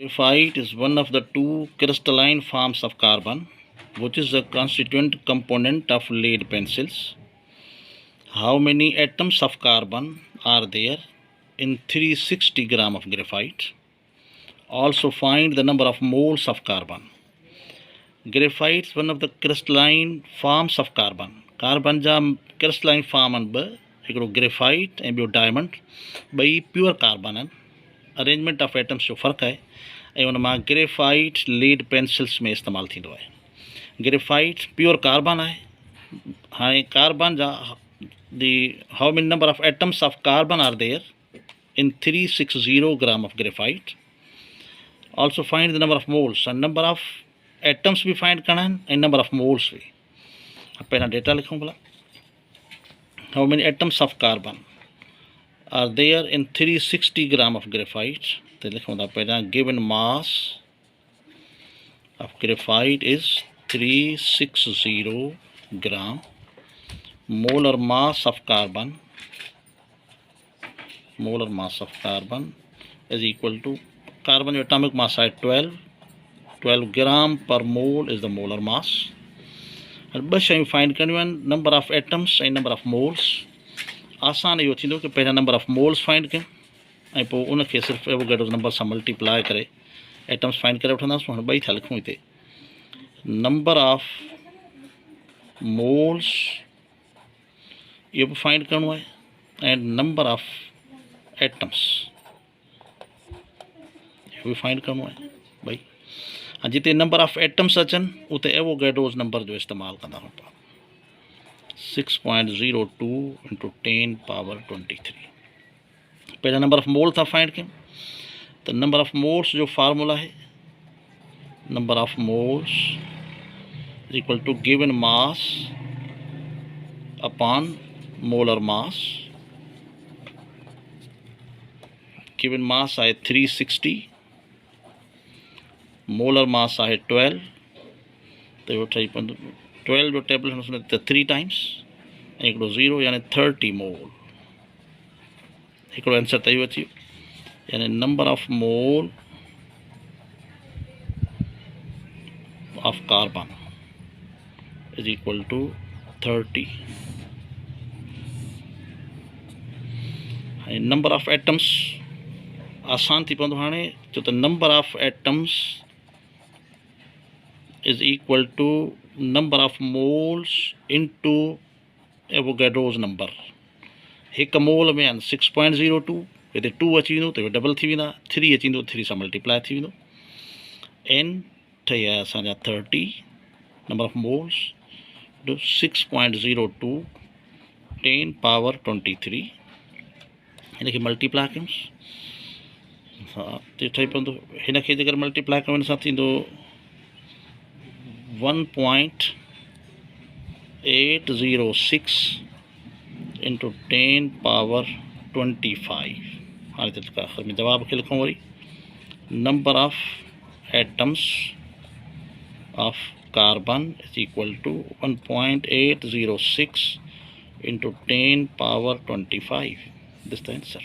Graphite is one of the two crystalline forms of carbon, which is a constituent component of lead pencils. How many atoms of carbon are there in 360 gram of graphite? Also find the number of moles of carbon. Graphite is one of the crystalline forms of carbon. Carbon जा crystalline form आहिनि ॿ, हिकिड़ो graphite ऐं ॿियो diamond, ॿई pure carbon आहिनि. Arrangement of atoms जो फ़र्क़ु आहे ऐं उन मां ग्रेफाइट लीड पेंसिल्स में इस्तेमालु थींदो आहे. ग्रेफाइट प्योर कार्बन आहे. हाणे कार्बन जा how many number of atoms of carbon are there in 360 gram of graphite. Also find the number of moles. Number of atoms भी फाइंड करना आहिनि ऐं नंबर ऑफ मोल्स भी. पहिरियां डेटा लिखूं भला. How many atoms of carbon are there in 360 gram of graphite. तो लिखूँ था पहला given mass of graphite is 360 gram. Molar mass of carbon is equal to carbon atomic mass है 12 gram per mole is the molar mass. और बस शयूं find करनियूं आहिनि, number of atoms ऐं नंबर ऑफ मोल्स. आसान इहो थींदो कि पहिरियां नंबर ऑफ मोल्स फाइंड कयूं ऐं पोइ उनखे सिर्फ़ु एवोगैड्रो नंबर सां मल्टीप्लाए करे एटम्स फाइंड करे वठंदासीं. हाणे ॿई था लिखूं हिते. नंबर ऑफ मोल्स इहो बि फाइंड करिणो आहे ऐं नंबर ऑफ एटम्स इहो बि फाइंड करिणो आहे ॿई. जिते नंबर ऑफ एटम्स अचनि उते एवोगैड्रोस नंबर जो इस्तेमालु कंदा आहियूं. 6.02 into 10 power 23. पहला नंबर ऑफ मोल्स था फाइंड कयूं. तो नंबर ऑफ मोल्स जो फार्मूला है number of moles is equal to given mass upon molar mass. Given mass आहे 360, मोलर मास आहे 12. तो इहो ठही पवंदो 12 जो टेबल त 3 टाइम्स ऐं हिकिड़ो 0 यानी 30 मोल. हिकिड़ो आंसर त इहो अची वियो यानी number of mole of carbon is equal to 30. ऐं नंबर ऑफ एटम्स आसान थी पवंदो हाणे छो त number of atoms is equal to number of moles into Avogadro's number. हिकु मोल में आहिनि 6.02. हिते 2 अची वेंदो त इहो डबल थी वेंदा. 3 अची वेंदो 3 सां मल्टीप्लाए थी वेंदो. एन ठही आहे असांजा 30 नंबर ऑफ मोल्स 6.02 10 पावर 23. हिनखे मल्टीप्लाए कयूंसि. हा त ठही पवंदो. हिनखे जेकर मल्टीप्लाए करण सां थींदो 1.806 into 10 power 25. हाणे त आख़िर में जवाब खे लिखूं वरी. Number of atoms of carbon is equal to 1.806 into 10 power 25. This the answer.